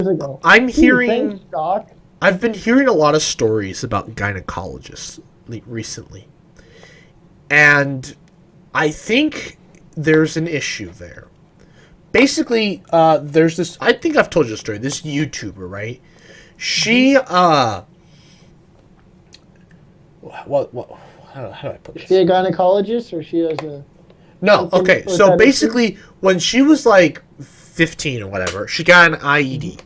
ago. I'm hearing... Thanks, Doc. I've been hearing a lot of stories about gynecologists recently. And I think there's an issue there. Basically, there's this... I think I've told you the story. This YouTuber, right? She, What? How do I put this? Is she a gynecologist or she has a... No, okay. So basically, when she was like 15 or whatever, she got an IED.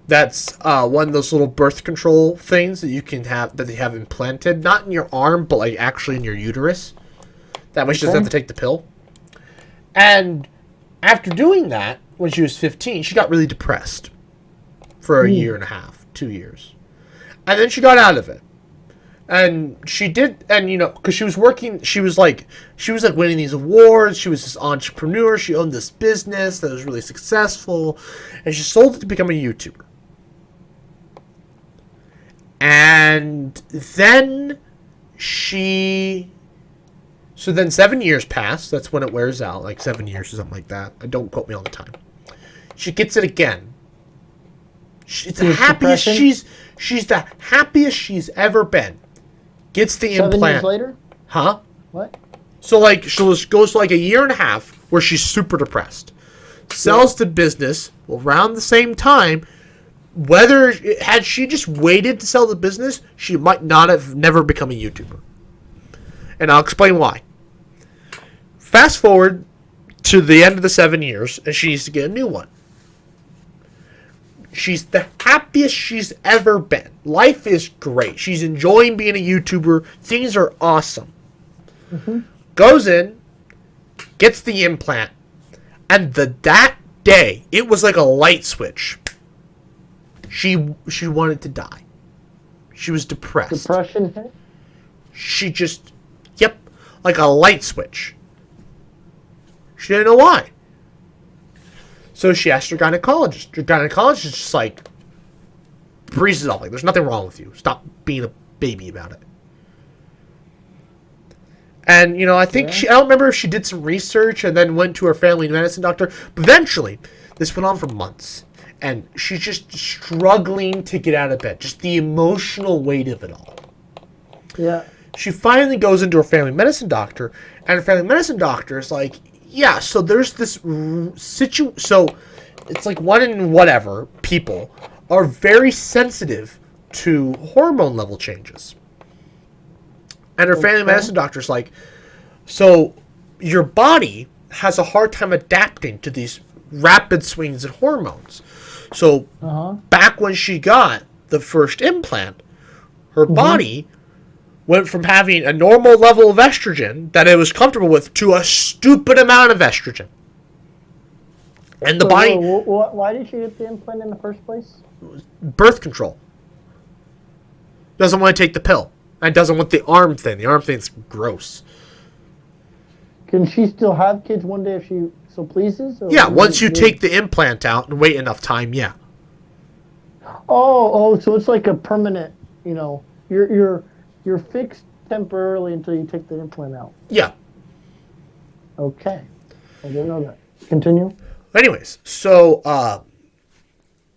That's one of those little birth control things that you can have, that they have implanted, not in your arm, but like actually in your uterus. That way she doesn't have to take the pill. And after doing that, when she was 15, she got really depressed for a year and a half, 2 years. And then she got out of it. And she did, and you know, because she was working, she was like winning these awards. She was this entrepreneur. She owned this business that was really successful, and she sold it to become a YouTuber. And then so then 7 years pass. That's when it wears out, like 7 years or something like that. Don't quote me all the time. She gets it again. She's the happiest she's the happiest she's ever been. Gets the implant. 7 years later? Huh? What? So like she goes to like a year and a half where she's super depressed. Sells the business around the same time. Whether had she just waited to sell the business, she might not have never become a YouTuber. And I'll explain why. Fast forward to the end of the 7 years, and she needs to get a new one. She's the happiest she's ever been. Life is great. She's enjoying being a YouTuber. Things are awesome. Mm-hmm. Goes in, gets the implant, and that day, it was like a light switch. She wanted to die. She was depressed. Depression hit? She just, like a light switch. She didn't know why. So she asked her gynecologist. Her gynecologist is just like, breezes off, like, there's nothing wrong with you. Stop being a baby about it. And, you know, I think I don't remember if she did some research and then went to her family medicine doctor. But eventually, this went on for months. And she's just struggling to get out of bed. Just the emotional weight of it all. Yeah. She finally goes into her family medicine doctor. And her family medicine doctor is like, yeah, so there's this so it's like 1 in whatever people are very sensitive to hormone level changes. And her family medicine doctor's like, so your body has a hard time adapting to these rapid swings in hormones. So back when she got the first implant, her body went from having a normal level of estrogen that it was comfortable with to a stupid amount of estrogen. And the body... Why did she get the implant in the first place? Birth control. Doesn't want to take the pill. And doesn't want the arm thing. The arm thing's gross. Can she still have kids one day if she so pleases? Yeah, once you take the implant out and wait enough time, yeah. Oh, so it's like a permanent, you know, you're fixed temporarily until you take the implant out. Yeah. Okay. I didn't know that. Continue. Anyways, so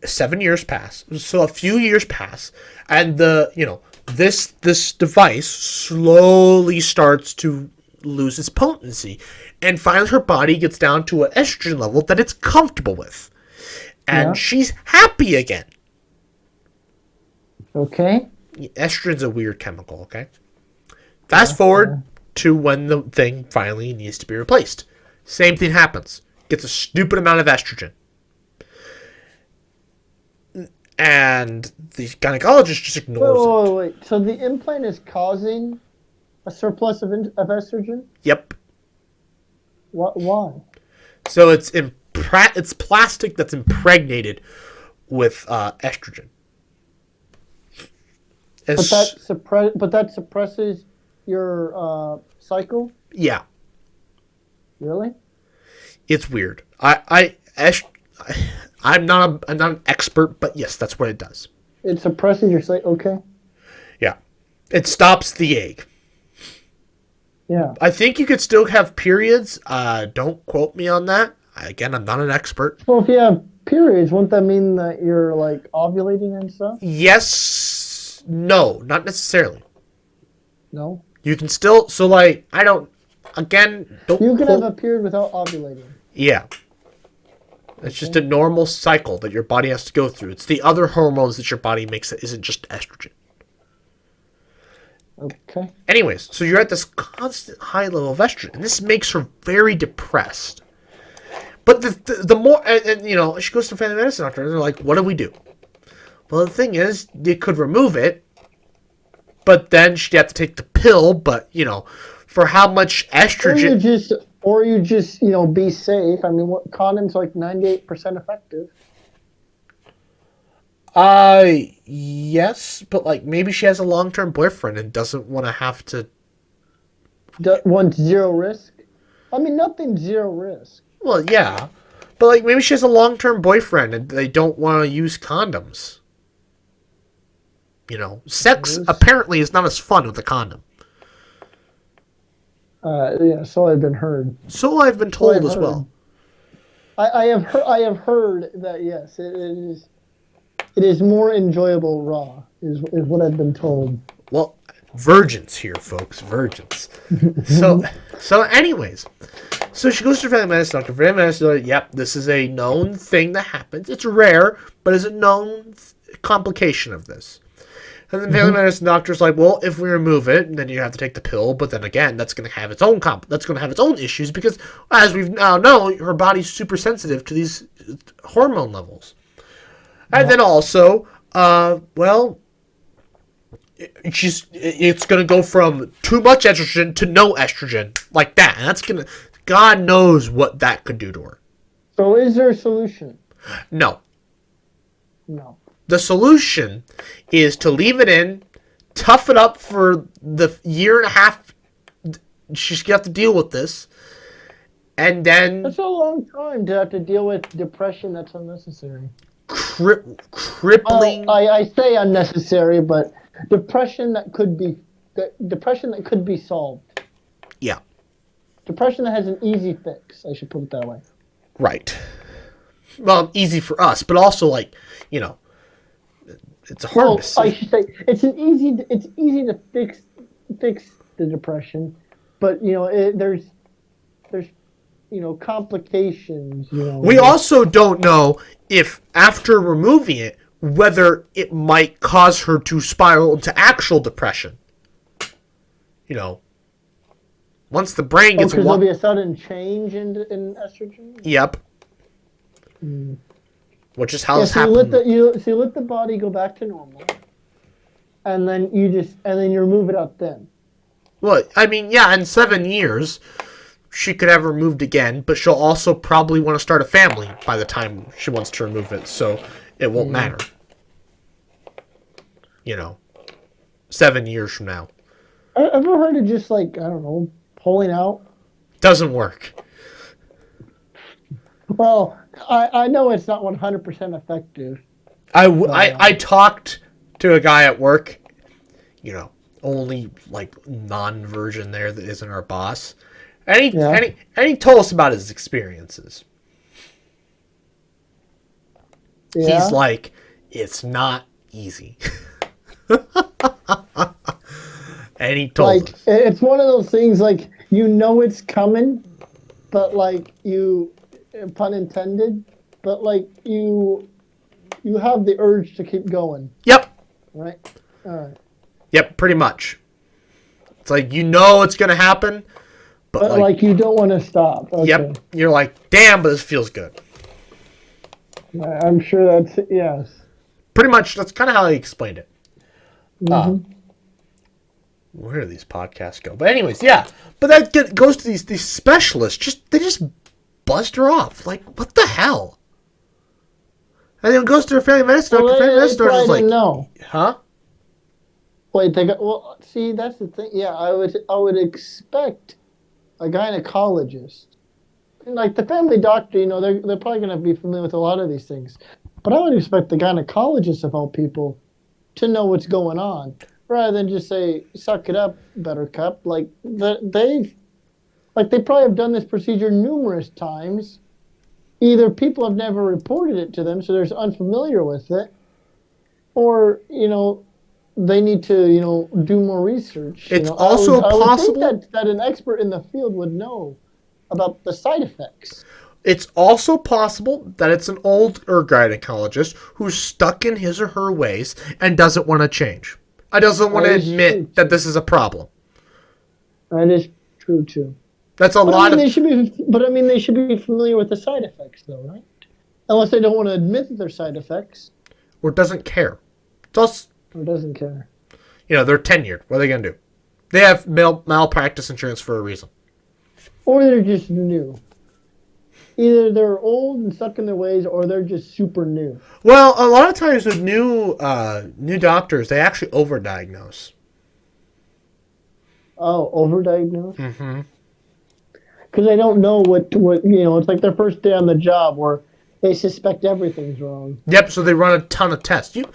7 years pass. So a few years pass, and this device slowly starts to lose its potency, and finally her body gets down to an estrogen level that it's comfortable with, and she's happy again. Okay. Estrogen's a weird chemical, okay? Fast forward to when the thing finally needs to be replaced. Same thing happens. Gets a stupid amount of estrogen. And the gynecologist just ignores it. Wait. So the implant is causing a surplus of estrogen? Yep. Why? So it's plastic that's impregnated with estrogen. But that suppresses your cycle? Yeah. Really? It's weird. I'm not an expert, but yes, that's what it does. It suppresses your cycle. Okay. Yeah. It stops the egg. Yeah. I think you could still have periods. Don't quote me on that. Again, I'm not an expert. Well, if you have periods, wouldn't that mean that you're like ovulating and stuff? Yes, no, not necessarily. No. You can still, so like, I don't, again, don't You can have a quote, period without ovulating. yeah. It's just a normal cycle that your body has to go through. It's the other hormones that your body makes that isn't just estrogen. Okay. Anyways, so you're at this constant high level of estrogen, and this makes her very depressed. But the more, and, you know, she goes to a family medicine doctor, and they're like, what do we do? Well, the thing is, they could remove it, but then she'd have to take the pill, but, you know, for how much estrogen... Or you just, you know, be safe. I mean, what condoms like 98% effective. Yes, but, like, maybe she has a long-term boyfriend and doesn't want to have to... Wants zero risk? I mean, nothing's zero risk. Well, yeah. But, like, maybe she has a long-term boyfriend and they don't want to use condoms. You know, sex apparently is not as fun with a condom. Yeah, so I've been heard. So I've been told as well. I have heard that, yes, it is more enjoyable raw, is what I've been told. Well, virgins here, folks, virgins. So anyways, so she goes to family medicine doctor. Family medicine doctor, yep, this is a known thing that happens. It's rare, but it's a known complication of this. And then family medicine doctor's like, well, if we remove it, then you have to take the pill. But then again, that's going to have its own issues because, as we now know, her body's super sensitive to these hormone levels. And then also, well, it's going to go from too much estrogen to no estrogen, like that. And that's going to, God knows what that could do to her. So is there a solution? No. No. The solution is to leave it in, tough it up for the year and a half she's going to have to deal with this, and then... That's a long time to have to deal with depression that's unnecessary. Crippling... Well, I say unnecessary, but depression that could be solved. Yeah. Depression that has an easy fix, I should put it that way. Right. Well, easy for us, but also, like, you know, it's a hard decision. I should say it's easy to fix the depression, but you know there's you know complications. You know, we also don't know if after removing it whether it might cause her to spiral into actual depression. You know, once the brain gets there'll be a sudden change in estrogen. Yep. Which is how this happens. happened. You let the body go back to normal, and then you remove it out then. Well, I mean, yeah, in 7 years, she could have removed again, but she'll also probably want to start a family by the time she wants to remove it, so it won't matter. You know, 7 years from now. Ever heard of just like, I don't know, pulling out? Doesn't work. Well, I know it's not 100% effective. I talked to a guy at work, you know, only like non-virgin there that isn't our boss, and he told us about his experiences. Yeah? He's like, it's not easy. And he told us. It's one of those things like, you know it's coming, but like you... pun intended, but like you have the urge to keep going. Yep. Right? All right. Yep, pretty much. It's like you know it's gonna happen, but like you don't want to stop. Okay. Yep. You're like, damn, but this feels good. I'm sure that's yes. Pretty much, that's kind of how he explained it. Mm-hmm. Where do these podcasts go? But anyways, yeah. But that goes to these specialists. They just bust her off. Like, what the hell? And then it goes to her family medicine doctor. Family medicine doctor's like, no. Huh? Wait, see, that's the thing. Yeah, I would expect a gynecologist. And like the family doctor, you know, they're probably going to be familiar with a lot of these things. But I would expect the gynecologist of all people to know what's going on, rather than just say, suck it up, buttercup. Like, they probably have done this procedure numerous times, either people have never reported it to them, so they're unfamiliar with it, or they need to do more research. It's I would also I would think possible. that an expert in the field would know about the side effects. It's also possible that it's an older gynecologist who's stuck in his or her ways and doesn't want to change. I doesn't want That to is true admit that too. this is a problem. That is true too. That's a But I lot mean, of, they should be. But I mean, they should be familiar with the side effects, though, right? Unless they don't want to admit that they're side effects or doesn't care. It's also, or doesn't care. they're tenured. What are they going to do? They have malpractice insurance for a reason. Or they're just new. Either they're old and stuck in their ways, or they're just super new. Well, a lot of times with new doctors, they actually overdiagnose. Oh, overdiagnosed? Mm-hmm. Because they don't know what it's like their first day on the job where they suspect everything's wrong. Yep. So they run a ton of tests. You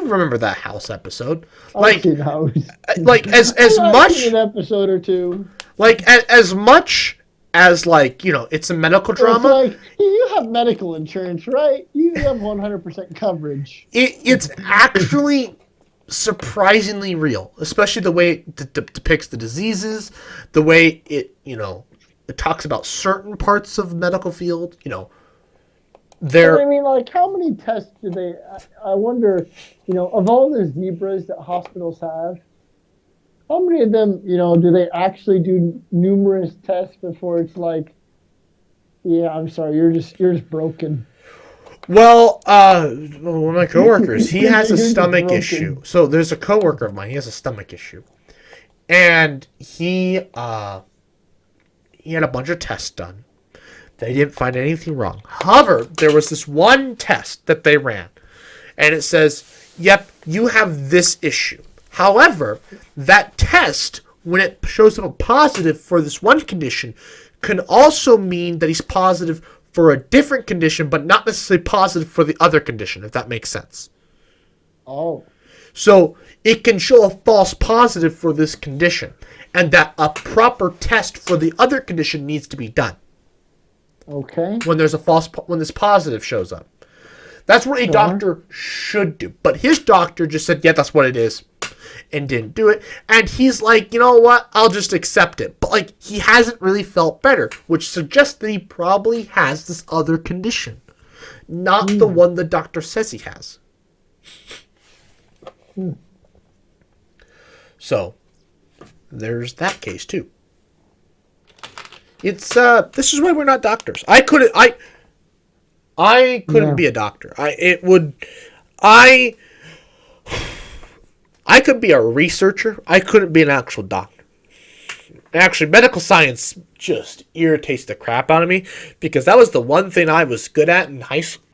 remember that house episode? I've seen House. Like as I've much seen an episode or two. like as much as it's a medical It's drama. like, you have medical insurance, right? You have 100% coverage. It's actually surprisingly real, especially the way it depicts the diseases, the way it talks about certain parts of the medical field. But I mean, like, how many tests do they? I wonder, of all the zebras that hospitals have, how many of them, do they actually do numerous tests before it's like, yeah, I'm sorry, you're just broken. Well, one of my coworkers, he has a You're just stomach broken. issue. So there's a coworker of mine. He has a stomach issue, and he had a bunch of tests done. They didn't find anything wrong. However, there was this one test that they ran, and it says, "Yep, you have this issue." However, that test, when it shows up a positive for this one condition, can also mean that he's positive for a different condition, but not necessarily positive for the other condition, if that makes sense. Oh, So it can show a false positive for this condition, and that a proper test for the other condition needs to be done okay. when when this positive shows up. That's what a Sure. doctor should do. But his doctor just said, yeah, that's what it is, and didn't do it. And he's like, you know what? I'll just accept it. But he hasn't really felt better, which suggests that he probably has this other condition, not the one the doctor says he has. So there's that case too. It's this is why we're not doctors. I couldn't Yeah. be a doctor. I could be a researcher. I couldn't be an actual doctor. Actually, medical science just irritates the crap out of me because that was the one thing I was good at in high school.